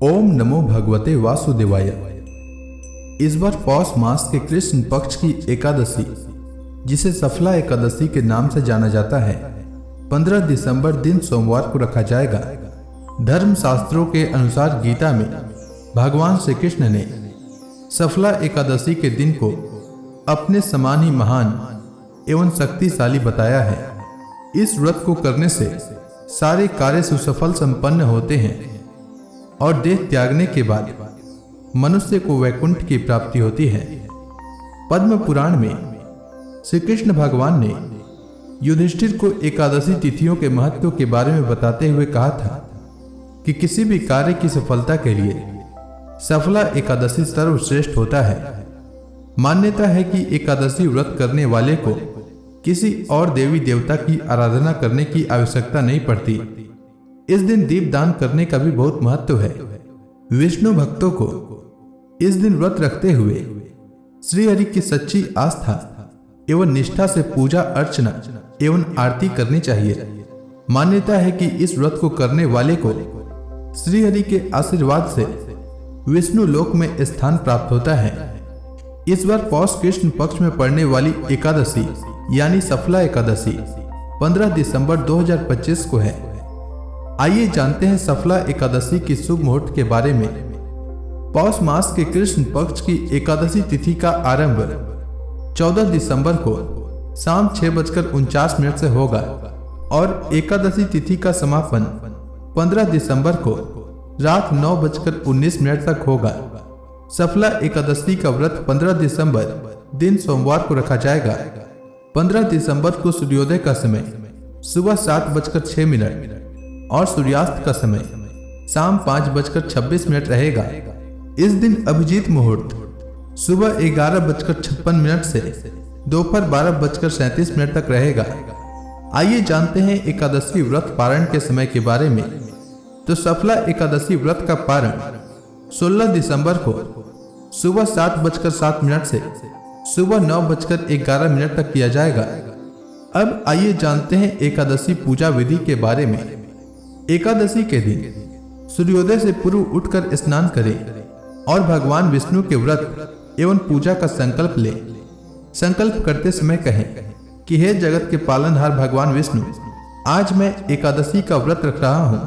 ओम नमो भगवते वासुदेवाय। इस बार पौष मास के कृष्ण पक्ष की एकादशी, जिसे सफला एकादशी के नाम से जाना जाता है, 15 दिसंबर दिन सोमवार को रखा जाएगा। धर्म शास्त्रों के अनुसार गीता में भगवान श्री कृष्ण ने सफला एकादशी के दिन को अपने समान ही महान एवं शक्तिशाली बताया है। इस व्रत को करने से सारे कार्य सुसफल संपन्न होते हैं और देह त्यागने के बाद मनुष्य को वैकुंठ की प्राप्ति होती है। पद्म पुराण में श्री कृष्ण भगवान ने युधिष्ठिर को एकादशी तिथियों के महत्व के बारे में बताते हुए कहा था कि किसी भी कार्य की सफलता के लिए सफला एकादशी सर्वश्रेष्ठ होता है। मान्यता है कि एकादशी व्रत करने वाले को किसी और देवी देवता की आराधना करने की आवश्यकता नहीं पड़ती। इस दिन दीपदान करने का भी बहुत महत्व है। विष्णु भक्तों को इस दिन व्रत रखते हुए श्री हरि की सच्ची आस्था एवं निष्ठा से पूजा अर्चना एवं आरती करनी चाहिए। मान्यता है कि इस व्रत को करने वाले को श्री हरि के आशीर्वाद से विष्णु लोक में स्थान प्राप्त होता है। इस बार पौष कृष्ण पक्ष में पड़ने वाली एकादशी यानी सफला एकादशी 15 दिसंबर 2025 को है। आइए जानते हैं सफला एकादशी की शुभ मुहूर्त के बारे में। पौष मास के कृष्ण पक्ष की एकादशी तिथि का आरंभ 14 दिसंबर को शाम 6:49 से होगा और एकादशी तिथि का समापन 15 दिसंबर को रात 9:19 तक होगा। सफला एकादशी का व्रत 15 दिसंबर दिन सोमवार को रखा जाएगा। 15 दिसंबर को सूर्योदय का समय सुबह 7:06 और सूर्यास्त का समय शाम 5:26 रहेगा। इस दिन अभिजीत मुहूर्त सुबह 11:56 से दोपहर 12:37 तक रहेगा। आइए जानते हैं एकादशी व्रत पारण के समय के बारे में। तो सफला एकादशी व्रत का पारण 16 दिसंबर को सुबह 7:07 से सुबह 9:11 तक किया जाएगा। अब आइए जानते हैं एकादशी पूजा विधि के बारे में। एकादशी के दिन सूर्योदय से पूर्व उठकर स्नान करें और भगवान विष्णु के व्रत एवं पूजा का संकल्प लें। संकल्प करते समय कहें कि हे जगत के पालनहार भगवान विष्णु, आज मैं एकादशी का व्रत रख रहा हूँ।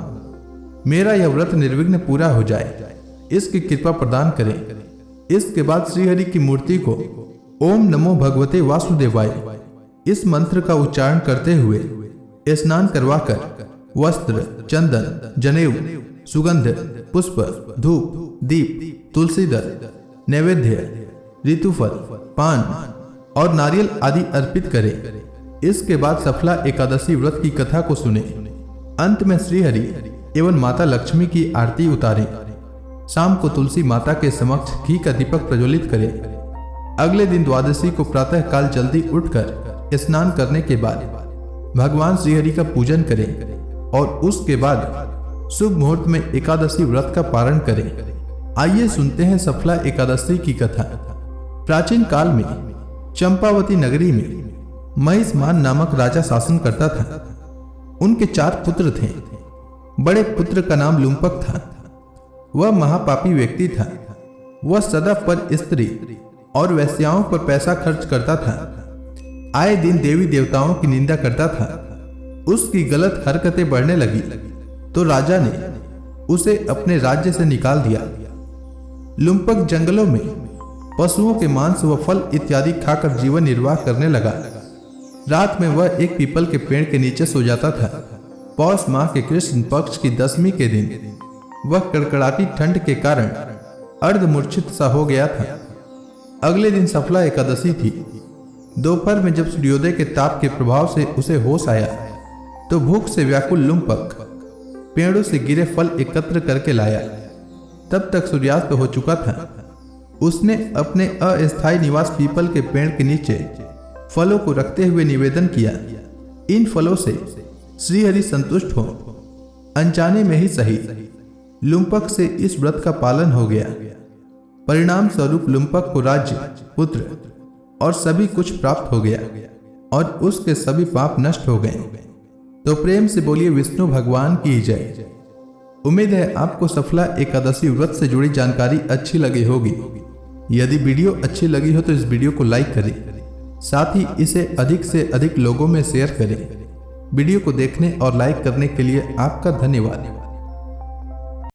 मेरा यह व्रत निर्विघ्न पूरा हो जाए, इसकी कृपा प्रदान करें। इसके बाद श्रीहरि की मूर्ति को ओम नमो भगवते वासुदेवाय इस मंत्र का उच्चारण करते हुए स्नान करवाकर वस्त्र, चंदन, जनेऊ, सुगंध, पुष्प, धूप, दीप, तुलसी दल, नैवेद्य, ऋतुफल, पान और नारियल आदि अर्पित करें। इसके बाद सफला एकादशी व्रत की कथा को सुने। अंत में श्रीहरि एवं माता लक्ष्मी की आरती उतारें। शाम को तुलसी माता के समक्ष घी का दीपक प्रज्वलित करें। अगले दिन द्वादशी को प्रातः काल जल्दी उठकर स्नान करने के बाद भगवान श्रीहरि का पूजन करें और उसके बाद शुभ मुहूर्त में एकादशी व्रत का पारण करें। आइए सुनते हैं सफला एकादशी की कथा। प्राचीन काल में चंपावती नगरी में महिष्मान नामक राजा शासन करता था। उनके 4 पुत्र थे। बड़े पुत्र का नाम लुम्पक था। वह महापापी व्यक्ति था। वह सदा पर स्त्री और वेश्याओं पर पैसा खर्च करता था। आए दिन देवी देवताओं की निंदा करता था। उसकी गलत हरकतें बढ़ने लगी तो राजा ने उसे अपने राज्य से निकाल दिया। लुम्पक जंगलों में पशुओं के मांस व फल इत्यादि खाकर जीवन निर्वाह करने लगा। रात में वह एक पीपल के पेड़ के नीचे सो जाता था। पौष माह के कृष्ण पक्ष की 10वीं के दिन वह कड़कड़ाती ठंड के कारण अर्धमूर्छित सा हो गया था। अगले दिन सफला एकादशी थी। दोपहर में जब सूर्योदय के ताप के प्रभाव से उसे होश आया तो भूख से व्याकुल लुम्पक पेड़ों से गिरे फल एकत्र करके लाया। तब तक सूर्यास्त हो चुका था। उसने अपने अस्थायी निवास पीपल के पेड़ के नीचे फलों को रखते हुए निवेदन किया, इन फलों से श्रीहरि संतुष्ट हो। अनजाने में ही सही लुम्पक से इस व्रत का पालन हो गया। परिणाम स्वरूप लुम्पक को राज्य, पुत्र और सभी कुछ प्राप्त हो गया और उसके सभी पाप नष्ट हो गए। तो प्रेम से बोलिए विष्णु भगवान की जय। उम्मीद है आपको सफला एकादशी व्रत से जुड़ी जानकारी अच्छी लगी होगी। यदि वीडियो अच्छी लगी हो तो इस वीडियो को लाइक करें, साथ ही इसे अधिक से अधिक लोगों में शेयर करें। वीडियो को देखने और लाइक करने के लिए आपका धन्यवाद।